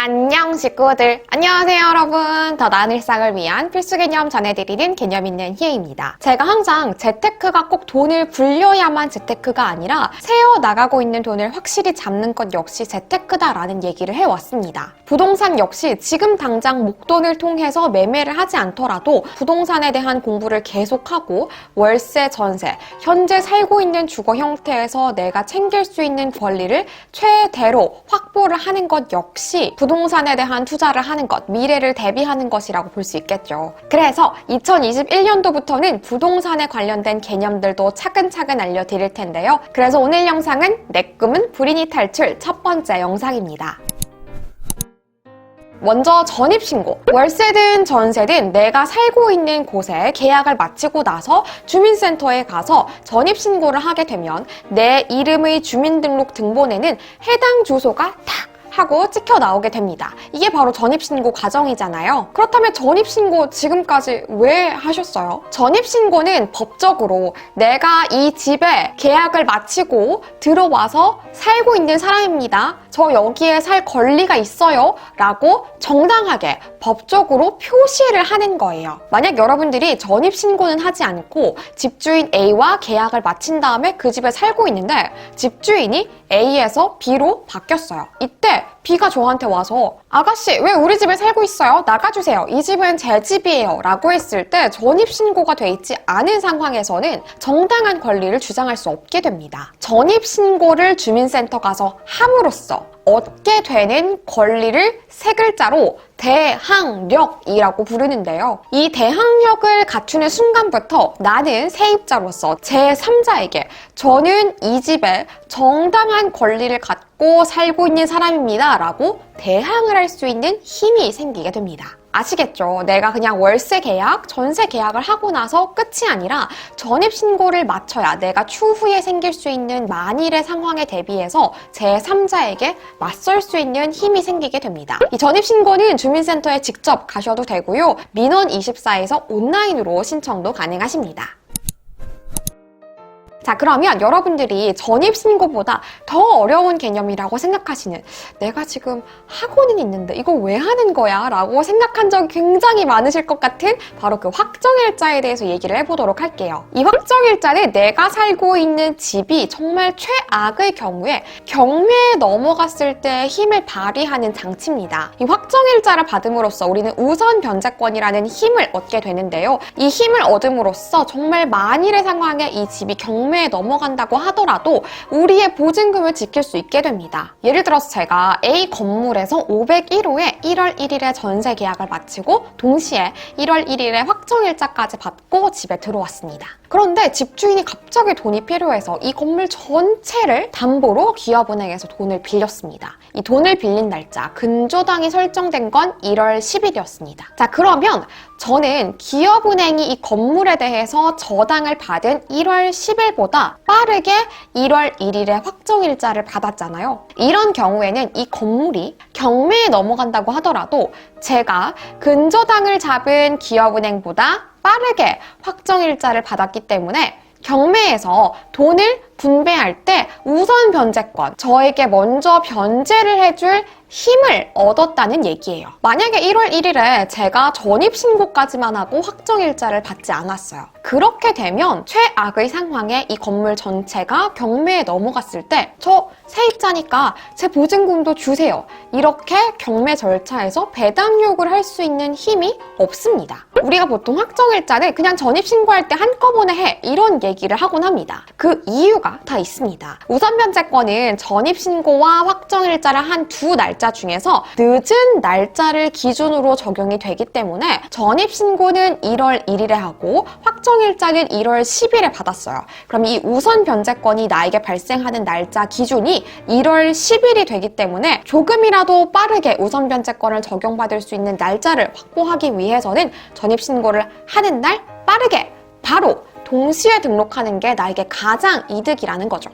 안녕 식구들! 안녕하세요 여러분! 더 나은 일상을 위한 필수 개념 전해드리는 개념 있는 희애입니다. 제가 항상 재테크가 꼭 돈을 불려야만 재테크가 아니라 새어나가고 있는 돈을 확실히 잡는 것 역시 재테크다라는 얘기를 해왔습니다. 부동산 역시 지금 당장 목돈을 통해서 매매를 하지 않더라도 부동산에 대한 공부를 계속하고 월세, 전세, 현재 살고 있는 주거 형태에서 내가 챙길 수 있는 권리를 최대로 확보를 하는 것 역시 부동산에 대한 투자를 하는 것, 미래를 대비하는 것이라고 볼 수 있겠죠. 그래서 2021년도부터는 부동산에 관련된 개념들도 차근차근 알려드릴 텐데요. 그래서 오늘 영상은 내 꿈은 불이니 탈출 첫 번째 영상입니다. 먼저 전입신고. 월세든 전세든 내가 살고 있는 곳에 계약을 마치고 나서 주민센터에 가서 전입신고를 하게 되면 내 이름의 주민등록 등본에는 해당 주소가 탁 하고 찍혀 나오게 됩니다. 이게 바로 전입신고 과정이잖아요. 그렇다면 전입신고 지금까지 왜 하셨어요? 전입신고는 법적으로 내가 이 집에 계약을 마치고 들어와서 살고 있는 사람입니다. 저 여기에 살 권리가 있어요. 라고 정당하게 법적으로 표시를 하는 거예요. 만약 여러분들이 전입신고는 하지 않고 집주인 A와 계약을 마친 다음에 그 집에 살고 있는데 집주인이 A에서 B로 바뀌었어요. 이때 B가 저한테 와서 아가씨 왜 우리 집에 살고 있어요? 나가주세요. 이 집은 제 집이에요. 라고 했을 때 전입신고가 돼 있지 않은 상황에서는 정당한 권리를 주장할 수 없게 됩니다. 전입신고를 주민센터 가서 함으로써 얻게 되는 권리를 세 글자로 대항력이라고 부르는데요. 이 대항력을 갖추는 순간부터 나는 세입자로서 제3자에게 저는 이 집에 정당한 권리를 갖고 살고 있는 사람입니다. 라고 대항을 할 수 있는 힘이 생기게 됩니다. 아시겠죠? 내가 그냥 월세 계약, 전세 계약을 하고 나서 끝이 아니라 전입신고를 마쳐야 내가 추후에 생길 수 있는 만일의 상황에 대비해서 제3자에게 맞설 수 있는 힘이 생기게 됩니다. 이 전입신고는 주민센터에 직접 가셔도 되고요. 민원24에서 온라인으로 신청도 가능하십니다. 자, 그러면 여러분들이 전입신고보다 더 어려운 개념이라고 생각하시는 내가 지금 하고는 있는데 이거 왜 하는 거야? 라고 생각한 적이 굉장히 많으실 것 같은 바로 그 확정일자에 대해서 얘기를 해보도록 할게요. 이 확정일자는 내가 살고 있는 집이 정말 최악의 경우에 경매에 넘어갔을 때 힘을 발휘하는 장치입니다. 이 확정일자를 받음으로써 우리는 우선 변제권이라는 힘을 얻게 되는데요. 이 힘을 얻음으로써 정말 만일의 상황에 이 집이 경매에 넘어간다고 하더라도 우리의 보증금을 지킬 수 있게 됩니다. 예를 들어서 제가 A 건물에서 501호에 1월 1일에 전세 계약을 마치고 동시에 1월 1일에 확정일자까지 받고 집에 들어왔습니다. 그런데 집주인이 갑자기 돈이 필요해서 이 건물 전체를 담보로 기업은행에서 돈을 빌렸습니다. 이 돈을 빌린 날짜, 근저당이 설정된 건 1월 10일이었습니다. 자, 그러면 저는 기업은행이 이 건물에 대해서 저당을 받은 1월 10일보다 빠르게 1월 1일에 확정일자를 받았잖아요. 이런 경우에는 이 건물이 경매에 넘어간다고 하더라도 제가 근저당을 잡은 기업은행보다 빠르게 확정일자를 받았기 때문에 경매에서 돈을 분배할 때 우선 변제권, 저에게 먼저 변제를 해줄 힘을 얻었다는 얘기예요. 만약에 1월 1일에 제가 전입신고까지만 하고 확정일자를 받지 않았어요. 그렇게 되면 최악의 상황에 이 건물 전체가 경매에 넘어갔을 때 저 세입자니까 제 보증금도 주세요. 이렇게 경매 절차에서 배당 요구를 할 수 있는 힘이 없습니다. 우리가 보통 확정일자는 그냥 전입신고할 때 한꺼번에 해 이런 얘기를 하곤 합니다. 그 이유가 다 있습니다. 우선 변제권은 전입신고와 확정일자를 한 두 날짜 중에서 늦은 날짜를 기준으로 적용이 되기 때문에 전입신고는 1월 1일에 하고 확정일자는 1월 10일에 받았어요. 그럼 이 우선 변제권이 나에게 발생하는 날짜 기준이 1월 10일이 되기 때문에 조금이라도 빠르게 우선 변제권을 적용받을 수 있는 날짜를 확보하기 위해서는 전입신고를 하는 날 빠르게 바로 동시에 등록하는 게 나에게 가장 이득이라는 거죠.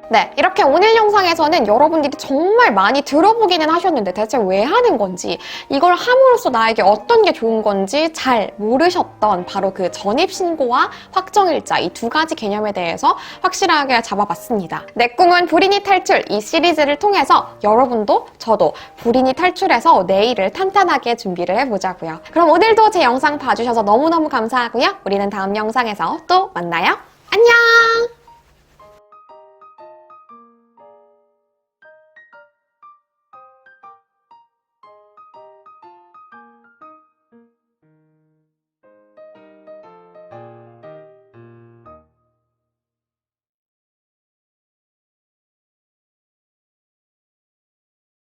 네, 이렇게 오늘 영상에서는 여러분들이 정말 많이 들어보기는 하셨는데 대체 왜 하는 건지, 이걸 함으로써 나에게 어떤 게 좋은 건지 잘 모르셨던 바로 그 전입신고와 확정일자, 이 두 가지 개념에 대해서 확실하게 잡아봤습니다. 내 꿈은 불인이 탈출, 이 시리즈를 통해서 여러분도 저도 불인이 탈출해서 내일을 탄탄하게 준비를 해보자고요. 그럼 오늘도 제 영상 봐주셔서 너무너무 감사하고요. 우리는 다음 영상에서 또 만나요. 안녕!